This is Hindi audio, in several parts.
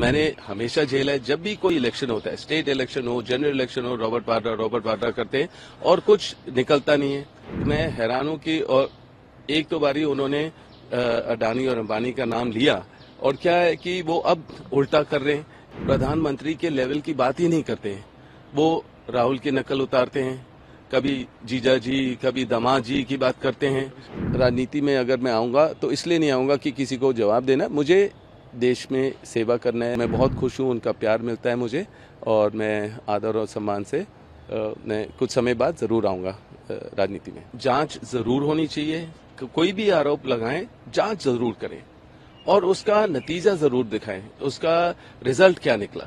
मैंने हमेशा झेला है। जब भी कोई इलेक्शन होता है, स्टेट इलेक्शन हो, जनरल इलेक्शन हो, रॉबर्ट वाड्रा करते हैं और कुछ निकलता नहीं है। मैं हैरान हूं कि और एक तो बारी उन्होंने अडानी और अंबानी का नाम लिया और क्या है कि वो अब उल्टा कर रहे हैं। प्रधानमंत्री के लेवल की बात ही नहीं करते हैं, वो राहुल की नकल उतारते हैं, कभी जीजा जी, कभी दामाद जी की बात करते हैं। राजनीति में अगर मैं आऊंगा तो इसलिए नहीं आऊंगा कि किसी को जवाब देना, मुझे देश में सेवा करना है। मैं बहुत खुश हूं, उनका प्यार मिलता है मुझे और मैं आदर और सम्मान से मैं कुछ समय बाद जरूर आऊंगा राजनीति में। जांच जरूर होनी चाहिए, कोई भी आरोप लगाएं, जांच जरूर करें और उसका नतीजा जरूर दिखाएं, उसका रिजल्ट क्या निकला।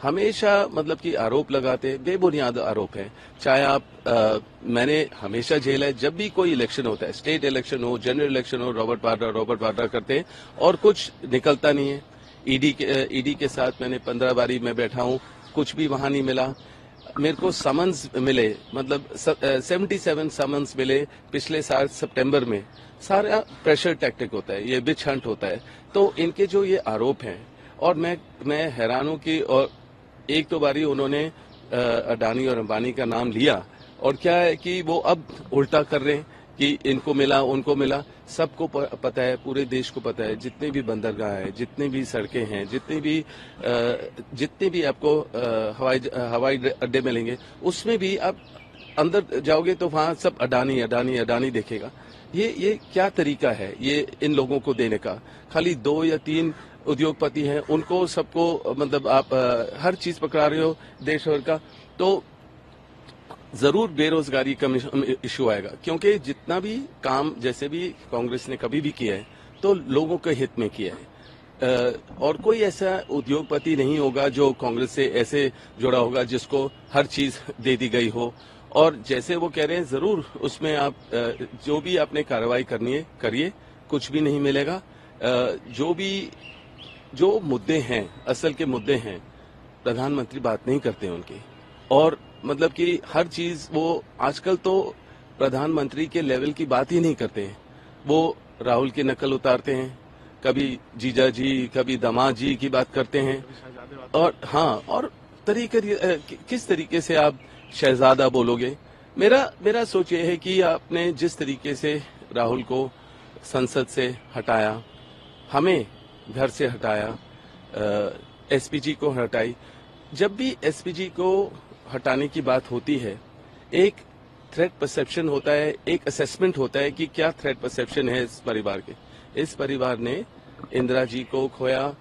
हमेशा मतलब कि आरोप लगाते बेबुनियाद आरोप है। चाहे आप मैंने हमेशा झेला है। जब भी कोई इलेक्शन होता है, स्टेट इलेक्शन हो, जनरल इलेक्शन हो, रॉबर्ट वाड्रा करते हैं और कुछ निकलता नहीं है। ईडी के साथ मैंने 15 बारी में बैठा हूं, कुछ भी वहां नहीं मिला। मेरे को समन्स मिले, मतलब 77 समन्स मिले पिछले साल सितंबर में। सारा प्रेशर टैक्टिक होता है, ये बिच हंट होता है। तो इनके जो ये आरोप हैं, और मैं हैरान हूं कि और एक तो बारी उन्होंने अडानी और अंबानी का नाम लिया और क्या है कि वो अब उल्टा कर रहे हैं कि इनको मिला, उनको मिला। सबको पता है, पूरे देश को पता है, जितने भी बंदरगाह है, जितने भी सड़कें हैं, जितने भी आपको हवाई अड्डे मिलेंगे, उसमें भी आप अंदर जाओगे तो वहां सब अडानी अडानी अडानी देखेगा। ये क्या तरीका है ये इन लोगों को देने का? खाली 2 या 3 उद्योगपति हैं, उनको सबको मतलब आप हर चीज पकड़ा रहे हो देश भर का। तो जरूर बेरोजगारी का इश्यू आएगा, क्योंकि जितना भी काम जैसे भी कांग्रेस ने कभी भी किया है तो लोगों के हित में किया है। और कोई ऐसा उद्योगपति नहीं होगा जो कांग्रेस से ऐसे जुड़ा होगा जिसको हर चीज दे दी गई हो। और जैसे वो कह रहे हैं, जरूर उसमें आप जो भी आपने कार्रवाई करनी है करिए, कुछ भी नहीं मिलेगा। जो मुद्दे हैं, असल के मुद्दे हैं, प्रधानमंत्री बात नहीं करते हैं उनकी। और मतलब कि हर चीज वो आजकल तो प्रधानमंत्री के लेवल की बात ही नहीं करते हैं, वो राहुल की नकल उतारते हैं, कभी जीजा जी, कभी दामाद जी की बात करते हैं। और हाँ, और किस तरीके से आप शहजादा बोलोगे? मेरा सोच ये है कि आपने जिस तरीके से राहुल को संसद से हटाया, हमें घर से हटाया, एसपीजी को हटाई। जब भी एसपीजी को हटाने की बात होती है, एक थ्रेट परसेप्शन होता है, एक असेसमेंट होता है कि क्या थ्रेट परसेप्शन है इस परिवार के। इस परिवार ने इंदिरा जी को खोया,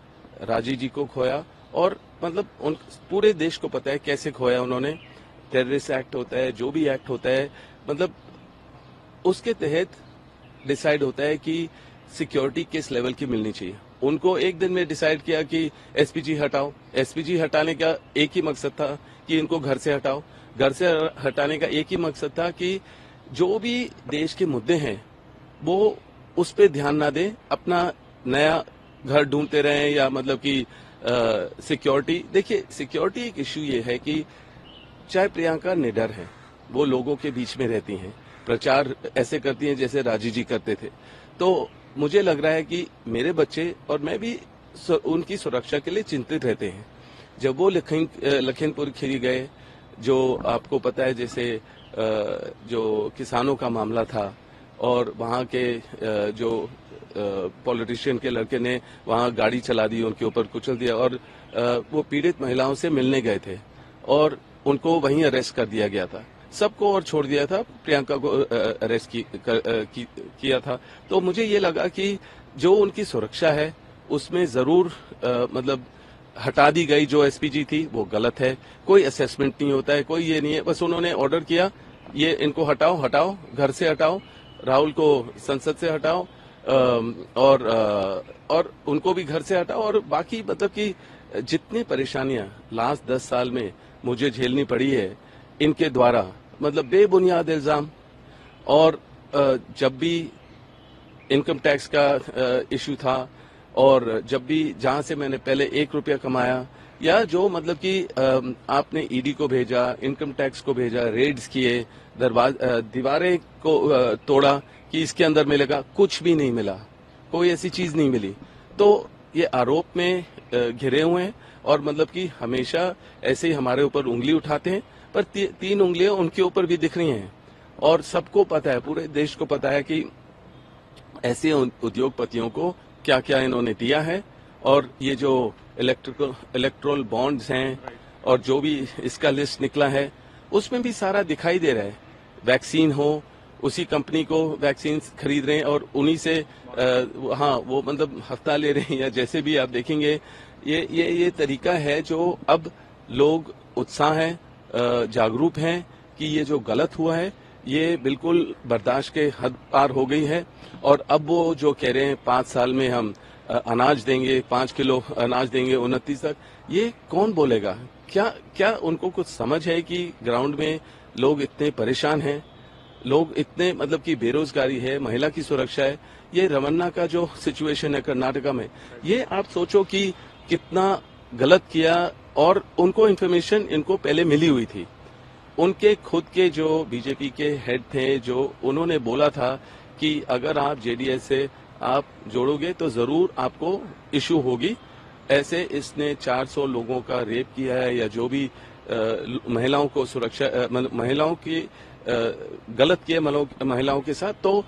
राजीव जी को खोया, और मतलब उन पूरे देश को पता है कैसे खोया उन्होंने। टेररिस्ट एक्ट होता है, जो भी एक्ट होता है, मतलब उसके तहत डिसाइड होता है कि सिक्योरिटी किस लेवल की मिलनी चाहिए। उनको एक दिन में डिसाइड किया कि एसपीजी हटाओ। एसपीजी हटाने का एक ही मकसद था कि इनको घर से हटाओ। घर से हटाने का एक ही मकसद था कि जो भी देश के मुद्दे हैं वो उस पर ध्यान ना दें, अपना नया घर ढूंढते रहें, या मतलब कि सिक्योरिटी। देखिए, सिक्योरिटी एक इश्यू ये है कि चाहे प्रियंका निडर है, वो लोगों के बीच में रहती हैं, प्रचार ऐसे करती हैं जैसे राजीव जी करते थे। तो मुझे लग रहा है कि मेरे बच्चे और मैं भी उनकी सुरक्षा के लिए चिंतित रहते हैं। जब वो लखीमपुर खीरी गए, जो आपको पता है, जैसे जो किसानों का मामला था, और वहाँ के जो पॉलिटिशियन के लड़के ने वहाँ गाड़ी चला दी, उनके ऊपर कुचल दिया, और वो पीड़ित महिलाओं से मिलने गए थे और उनको वहीं अरेस्ट कर दिया गया था। सबको और छोड़ दिया था, प्रियंका को अरेस्ट किया था। तो मुझे ये लगा कि जो उनकी सुरक्षा है उसमें जरूर मतलब हटा दी गई जो एसपीजी थी वो गलत है। कोई असेसमेंट नहीं होता है, कोई ये नहीं है, बस उन्होंने ऑर्डर किया ये इनको हटाओ, घर से हटाओ, राहुल को संसद से हटाओ, और उनको भी घर से हटाओ। और बाकी मतलब कि जितनी परेशानियां लास्ट 10 साल में मुझे झेलनी पड़ी है इनके द्वारा, मतलब बेबुनियाद इल्जाम, और जब भी इनकम टैक्स का इश्यू था, और जब भी जहां से मैंने पहले 1 रुपया कमाया, या जो मतलब कि आपने ईडी को भेजा, इनकम टैक्स को भेजा, रेड्स किए, दीवारें को तोड़ा कि इसके अंदर मिलेगा, कुछ भी नहीं मिला, कोई ऐसी चीज नहीं मिली। तो ये आरोप में घिरे हुए हैं और मतलब कि हमेशा ऐसे ही हमारे ऊपर उंगली उठाते हैं, पर 3 उंगलियां उनके ऊपर भी दिख रही हैं और सबको पता है, पूरे देश को पता है कि ऐसे उद्योगपतियों को क्या क्या इन्होंने दिया है। और ये जो इलेक्ट्रोल बॉन्ड्स हैं और जो भी इसका लिस्ट निकला है उसमें भी सारा दिखाई दे रहा है। वैक्सीन हो, उसी कंपनी को वैक्सीन खरीद रहे हैं और उन्हीं से हाँ वो मतलब हफ्ता ले रहे हैं या जैसे भी आप देखेंगे। ये तरीका है जो अब लोग उत्साह हैं, जागरूक हैं कि ये जो गलत हुआ है ये बिल्कुल बर्दाश्त के हद पार हो गई है। और अब वो जो कह रहे हैं 5 साल में हम अनाज देंगे, 5 किलो अनाज देंगे 29 तक, ये कौन बोलेगा? क्या उनको कुछ समझ है कि ग्राउंड में लोग इतने परेशान हैं, लोग इतने मतलब कि बेरोजगारी है, महिला की सुरक्षा है। ये रमन्ना का जो सिचुएशन है कर्नाटका में, ये आप सोचो कि कितना गलत किया। और उनको इन्फॉर्मेशन इनको पहले मिली हुई थी, उनके खुद के जो बीजेपी के हेड थे, जो उन्होंने बोला था कि अगर आप जेडीएस से आप जोड़ोगे तो जरूर आपको इशू होगी। ऐसे इसने 400 लोगों का रेप किया है या जो भी महिलाओं को सुरक्षा महिलाओं की गलत किया महिलाओं के साथ, तो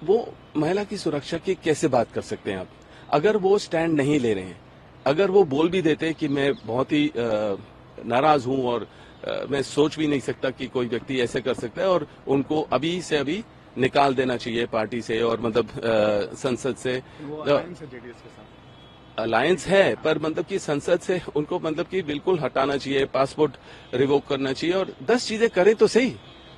वो महिला की सुरक्षा की कैसे बात कर सकते हैं आप? अगर वो स्टैंड नहीं ले रहे हैं, अगर वो बोल भी देते कि मैं बहुत ही नाराज हूं और मैं सोच भी नहीं सकता कि कोई व्यक्ति ऐसे कर सकता है और उनको अभी से अभी निकाल देना चाहिए पार्टी से और मतलब संसद से। अलायंस है पर मतलब कि संसद से उनको मतलब कि बिल्कुल हटाना चाहिए, पासपोर्ट रिवोक करना चाहिए और 10 चीजें करें तो सही,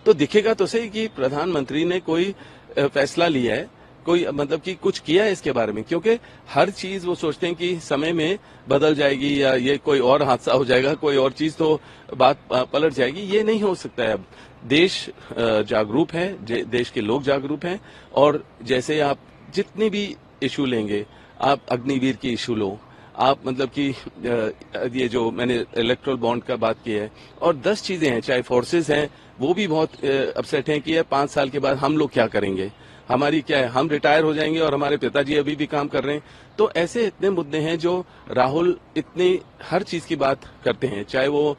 तो दिखेगा तो सही कि प्रधानमंत्री ने कोई फैसला लिया है, कोई मतलब कि कुछ किया है इसके बारे में। क्योंकि हर चीज वो सोचते हैं कि समय में बदल जाएगी या ये कोई और हादसा हो जाएगा, कोई और चीज तो बात पलट जाएगी। ये नहीं हो सकता है। अब देश जागरूक है, देश के लोग जागरूक हैं और जैसे आप जितने भी इशू लेंगे, आप अग्निवीर की इशू लो, आप मतलब कि ये जो मैंने इलेक्ट्रोल बॉन्ड का बात की है और 10 चीजें हैं, चाहे फोर्सेस हैं वो भी बहुत अपसेट हैं कि 5 साल के बाद हम लोग क्या करेंगे, हमारी क्या है, हम रिटायर हो जाएंगे और हमारे पिताजी अभी भी काम कर रहे हैं। तो ऐसे इतने मुद्दे हैं जो राहुल इतनी हर चीज की बात करते हैं, चाहे वो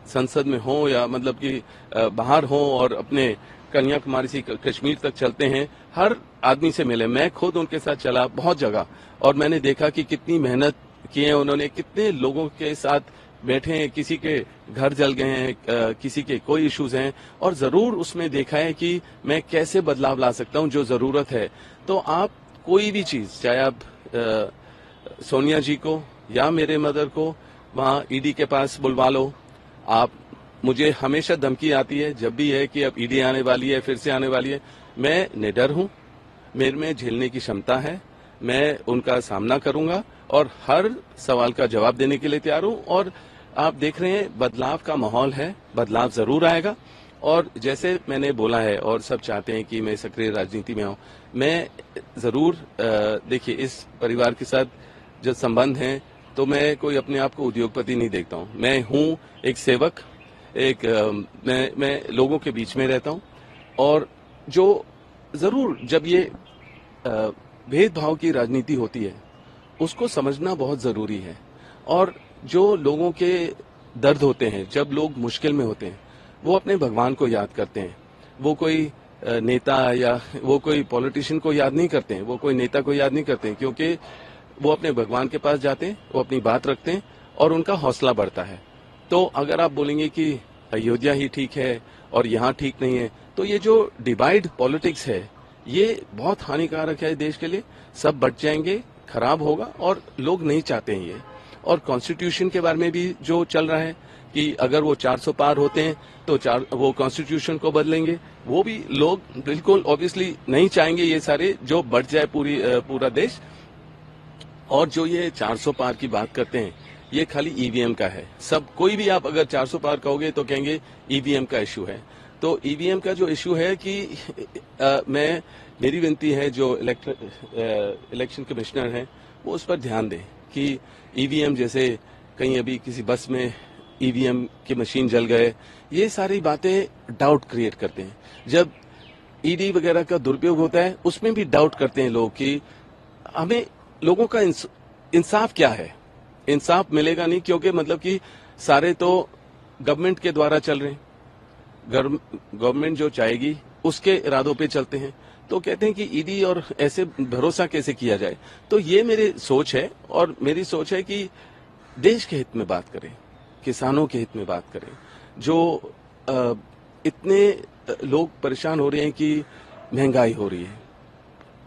संसद में हो या मतलब कि बाहर हो और अपने कन्याकुमारी से कश्मीर तक चलते हैं, हर आदमी से मिले। मैं खुद उनके साथ चला बहुत जगह और मैंने देखा कि कितनी मेहनत की है उन्होंने, कितने लोगों के साथ बैठे हैं, किसी के घर जल गए हैं, किसी के कोई इश्यूज हैं और जरूर उसमें देखा है कि मैं कैसे बदलाव ला सकता हूं जो जरूरत है। तो आप कोई भी चीज, चाहे आप सोनिया जी को या मेरे मदर को वहां ईडी के पास बुलवा लो। आप मुझे हमेशा धमकी आती है जब भी है कि अब ईडी आने वाली है, फिर से आने वाली है। मैं निडर हूं, मेरे में झेलने की क्षमता है, मैं उनका सामना करूंगा और हर सवाल का जवाब देने के लिए तैयार हूं। और आप देख रहे हैं बदलाव का माहौल है, बदलाव जरूर आएगा। और जैसे मैंने बोला है और सब चाहते हैं कि मैं सक्रिय राजनीति में आऊं, मैं जरूर देखिए इस परिवार के साथ जो संबंध है तो मैं कोई अपने आप को उद्योगपति नहीं देखता हूं। मैं हूं एक सेवक, एक मैं लोगों के बीच में रहता हूं और जो जरूर जब ये भेदभाव की राजनीति होती है उसको समझना बहुत जरूरी है। और जो लोगों के दर्द होते हैं, जब लोग मुश्किल में होते हैं, वो अपने भगवान को याद करते हैं। वो कोई नेता या वो कोई पॉलिटिशियन को याद नहीं करते हैं, वो कोई नेता को याद नहीं करते हैं, क्योंकि वो अपने भगवान के पास जाते हैं, वो अपनी बात रखते हैं और उनका हौसला बढ़ता है। तो अगर आप बोलेंगे कि अयोध्या ही ठीक है और यहाँ ठीक नहीं है, तो ये जो डिवाइड पॉलिटिक्स है ये बहुत हानिकारक है देश के लिए। सब बट जाएंगे, खराब होगा और लोग नहीं चाहते हैं ये। और कॉन्स्टिट्यूशन के बारे में भी जो चल रहा है कि अगर वो 400 पार होते हैं तो वो कॉन्स्टिट्यूशन को बदलेंगे, वो भी लोग बिल्कुल ऑब्वियसली नहीं चाहेंगे। ये सारे जो बढ़ जाए पूरा देश। और जो ये 400 पार की बात करते हैं ये खाली ईवीएम का है। सब कोई भी आप अगर 400 पार कहोगे तो कहेंगे ईवीएम का इश्यू है। तो ईवीएम का जो इश्यू है कि मेरी विनती है जो इलेक्शन कमिश्नर हैं वो उस पर ध्यान दें कि ईवीएम जैसे कहीं अभी किसी बस में ईवीएम की मशीन जल गए, ये सारी बातें डाउट क्रिएट करते हैं। जब ईडी वगैरह का दुरुपयोग होता है उसमें भी डाउट करते हैं लोग कि हमें लोगों का इंसाफ क्या है? इंसाफ मिलेगा नहीं, क्योंकि मतलब कि सारे तो गवर्नमेंट के द्वारा चल रहे हैं। गवर्नमेंट जो चाहेगी उसके इरादों पे चलते हैं। तो कहते हैं कि ईडी और ऐसे भरोसा कैसे किया जाए। तो ये मेरी सोच है, और मेरी सोच है कि देश के हित में बात करें, किसानों के हित में बात करें। जो इतने लोग परेशान हो रहे हैं कि महंगाई हो रही है,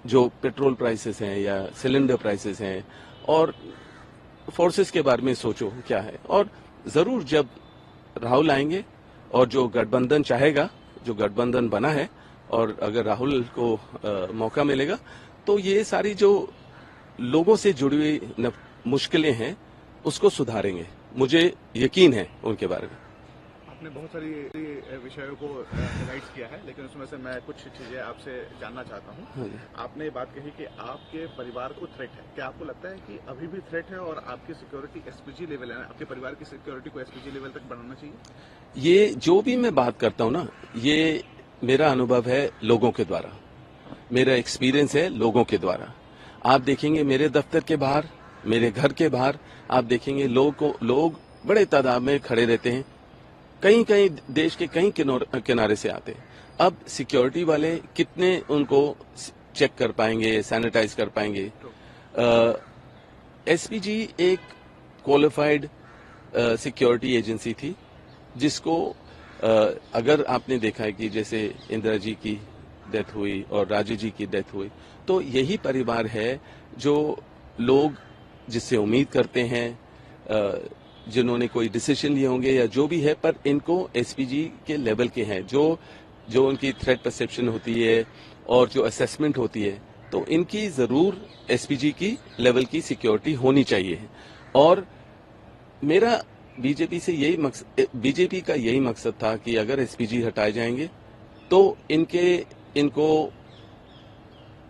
जो पेट्रोल प्राइसेस हैं या सिलेंडर प्राइसेस हैं, और फोर्सेस के बारे में सोचो क्या है। और जरूर जब राहुल आएंगे और जो गठबंधन चाहेगा, जो गठबंधन बना है, और अगर राहुल को मौका मिलेगा तो ये सारी जो लोगों से जुड़ी हुई मुश्किलें हैं उसको सुधारेंगे। मुझे यकीन है उनके बारे में। आपने बहुत सारी विषयों को हाइलाइट किया है, लेकिन उसमें से मैं कुछ चीजें आपसे जानना चाहता हूँ। आपने बात कही कि आपके परिवार को थ्रेट है। क्या आपको लगता है कि अभी भी थ्रेट है और आपकी सिक्योरिटी एसपीजी लेवल है, आपके परिवार की सिक्योरिटी को एसपीजी लेवल तक बढ़ाना चाहिए? ये जो भी मैं बात करता हूँ ना, ये मेरा अनुभव है लोगों के द्वारा, मेरा एक्सपीरियंस है लोगों के द्वारा। आप देखेंगे मेरे दफ्तर के बाहर, मेरे घर के बाहर आप देखेंगे लोग बड़े तादाद में खड़े रहते हैं। कहीं कहीं देश के कई किनारे से आते हैं। अब सिक्योरिटी वाले कितने उनको चेक कर पाएंगे, सैनिटाइज कर पाएंगे? एसपीजी एक क्वालिफाइड सिक्योरिटी एजेंसी थी, जिसको अगर आपने देखा है कि जैसे इंदिरा जी की डेथ हुई और राजीव जी की डेथ हुई, तो यही परिवार है जो लोग जिससे उम्मीद करते हैं, जिन्होंने कोई डिसीजन लिए होंगे या जो भी है, पर इनको एसपीजी के लेवल के हैं, जो उनकी थ्रेट परसेप्शन होती है और जो असेसमेंट होती है, तो इनकी जरूर एसपीजी की लेवल की सिक्योरिटी होनी चाहिए। और मेरा बीजेपी का यही मकसद था कि अगर एसपीजी हटाए जाएंगे तो इनको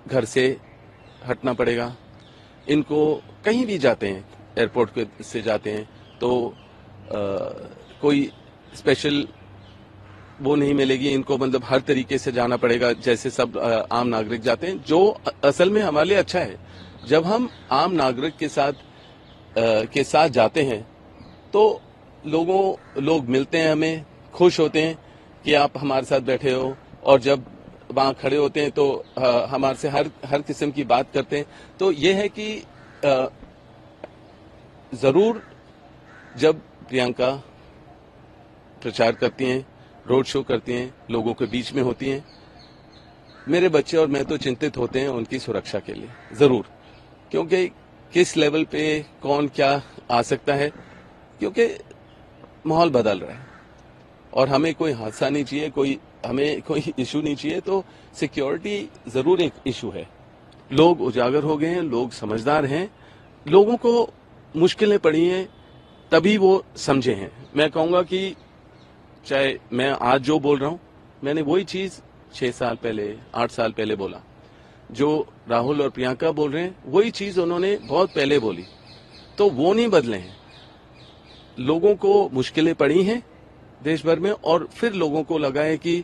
घर से हटना पड़ेगा। इनको कहीं भी जाते हैं, एयरपोर्ट से जाते हैं, तो कोई स्पेशल वो नहीं मिलेगी इनको, मतलब हर तरीके से जाना पड़ेगा जैसे सब आम नागरिक जाते हैं, जो असल में हमारे लिए अच्छा है। जब हम आम नागरिक के साथ जाते हैं तो लोग मिलते हैं, हमें खुश होते हैं कि आप हमारे साथ बैठे हो, और जब वहां खड़े होते हैं तो हमारे से हर किस्म की बात करते हैं। तो ये है कि जरूर जब प्रियंका प्रचार करती हैं, रोड शो करती हैं, लोगों के बीच में होती हैं, मेरे बच्चे और मैं तो चिंतित होते हैं उनकी सुरक्षा के लिए जरूर, क्योंकि किस लेवल पे कौन क्या आ सकता है, क्योंकि माहौल बदल रहा है और हमें कोई हादसा नहीं चाहिए, हमें कोई इशू नहीं चाहिए। तो सिक्योरिटी जरूर एक इशू है। लोग उजागर हो गए हैं, लोग समझदार हैं, लोगों को मुश्किलें पड़ी हैं, तभी वो समझे हैं। मैं कहूंगा कि चाहे मैं आज जो बोल रहा हूं, मैंने वही चीज 6 साल पहले, 8 साल पहले बोला। जो राहुल और प्रियंका बोल रहे हैं वही चीज उन्होंने बहुत पहले बोली, तो वो नहीं बदले हैं। लोगों को मुश्किलें पड़ी हैं देश भर में, और फिर लोगों को लगा है कि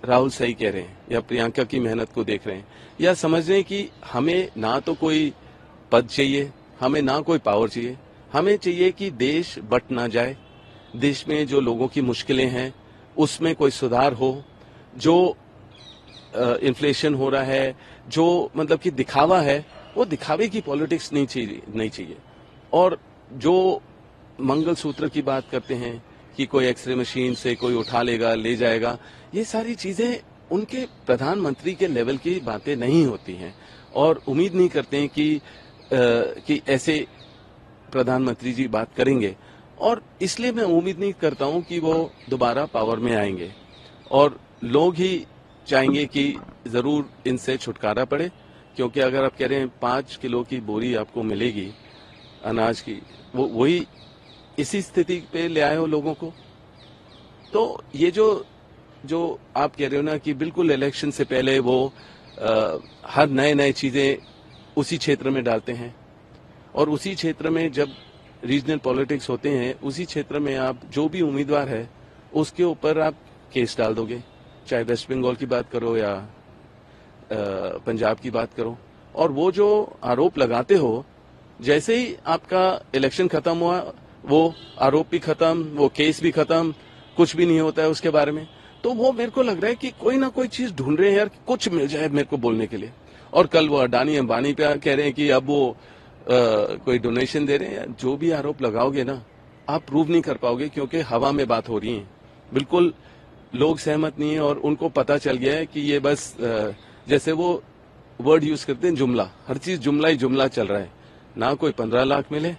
राहुल सही कह रहे हैं या प्रियंका की मेहनत को देख रहे हैं, या समझ रहे हैं कि हमें ना तो कोई पद चाहिए, हमें ना कोई पावर चाहिए, हमें चाहिए कि देश बट ना जाए, देश में जो लोगों की मुश्किलें हैं उसमें कोई सुधार हो। जो इन्फ्लेशन हो रहा है, जो मतलब कि दिखावा है, वो दिखावे की पॉलिटिक्स नहीं चाहिए। और जो मंगलसूत्र की बात करते हैं कि कोई एक्सरे मशीन से कोई उठा लेगा, ले जाएगा, ये सारी चीजें उनके प्रधानमंत्री के लेवल की बातें नहीं होती हैं, और उम्मीद नहीं करते हैं कि ऐसे प्रधानमंत्री जी बात करेंगे। और इसलिए मैं उम्मीद नहीं करता हूं कि वो दोबारा पावर में आएंगे, और लोग ही चाहेंगे कि जरूर इनसे छुटकारा पड़े। क्योंकि अगर आप कह रहे हैं 5 किलो की बोरी आपको मिलेगी अनाज की, वही इसी स्थिति पे ले आए हो लोगों को। तो ये जो आप कह रहे हो ना कि बिल्कुल इलेक्शन से पहले वो हर नए चीजें उसी क्षेत्र में डालते हैं, और उसी क्षेत्र में जब रीजनल पॉलिटिक्स होते हैं, उसी क्षेत्र में आप जो भी उम्मीदवार है उसके ऊपर आप केस डाल दोगे, चाहे वेस्ट बंगाल की बात करो या पंजाब की बात करो, और वो जो आरोप लगाते हो, जैसे ही आपका इलेक्शन खत्म हुआ वो आरोप भी खत्म, वो केस भी खत्म, कुछ भी नहीं होता है उसके बारे में। तो वो मेरे को लग रहा है कि कोई ना कोई चीज ढूंढ रहे हैं यार, कुछ मिल जाए मेरे को बोलने के लिए। और कल वो अडानी अंबानी पे कह रहे हैं कि अब वो कोई डोनेशन दे रहे हैं। जो भी आरोप लगाओगे ना, आप प्रूव नहीं कर पाओगे, क्योंकि हवा में बात हो रही है, बिल्कुल लोग सहमत नहीं है और उनको पता चल गया है कि ये बस जैसे वो वर्ड यूज करते हैं जुमला, हर चीज जुमला ही जुमला चल रहा है। ना कोई 15 लाख मिले,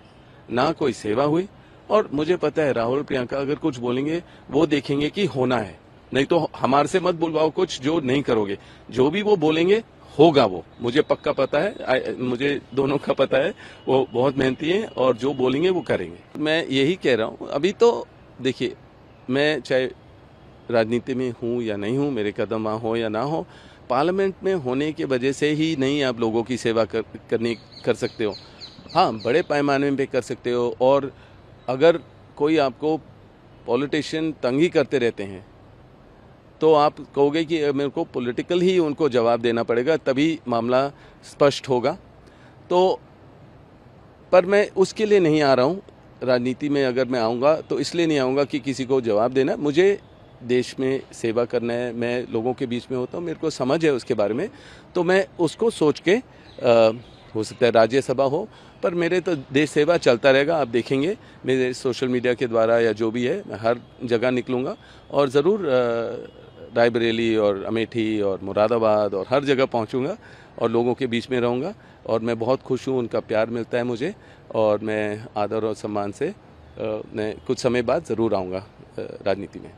ना कोई सेवा हुई। और मुझे पता है राहुल प्रियंका अगर कुछ बोलेंगे वो देखेंगे कि होना है, नहीं तो हमारे से मत बुलवाओ कुछ जो नहीं करोगे। जो भी वो बोलेंगे होगा, वो मुझे पक्का पता है, मुझे दोनों का पता है, वो बहुत मेहनती है और जो बोलेंगे वो करेंगे। मैं यही कह रहा हूँ, अभी तो देखिए, मैं चाहे राजनीति में हूँ या नहीं हूँ, मेरे कदम वहाँ हो या ना हो, पार्लियामेंट में होने की वजह से ही नहीं आप लोगों की सेवा कर सकते हो। हाँ, बड़े पैमाने पे कर सकते हो। और अगर कोई आपको पॉलिटिशियन तंग ही करते रहते हैं तो आप कहोगे कि मेरे को पॉलिटिकल ही उनको जवाब देना पड़ेगा, तभी मामला स्पष्ट होगा। तो पर मैं उसके लिए नहीं आ रहा हूँ राजनीति में। अगर मैं आऊँगा तो इसलिए नहीं आऊँगा कि किसी को जवाब देना, मुझे देश में सेवा करना है। मैं लोगों के बीच में होता हूँ, मेरे को समझ है उसके बारे में, तो मैं उसको सोच के हो सकता है राज्यसभा हो, पर मेरे तो देश सेवा चलता रहेगा। आप देखेंगे मेरे सोशल मीडिया के द्वारा या जो भी है, मैं हर जगह निकलूँगा और ज़रूर रायबरेली और अमेठी और मुरादाबाद और हर जगह पहुँचूँगा और लोगों के बीच में रहूँगा। और मैं बहुत खुश हूँ, उनका प्यार मिलता है मुझे, और मैं आदर और सम्मान से मैं कुछ समय बाद ज़रूर आऊँगा राजनीति में।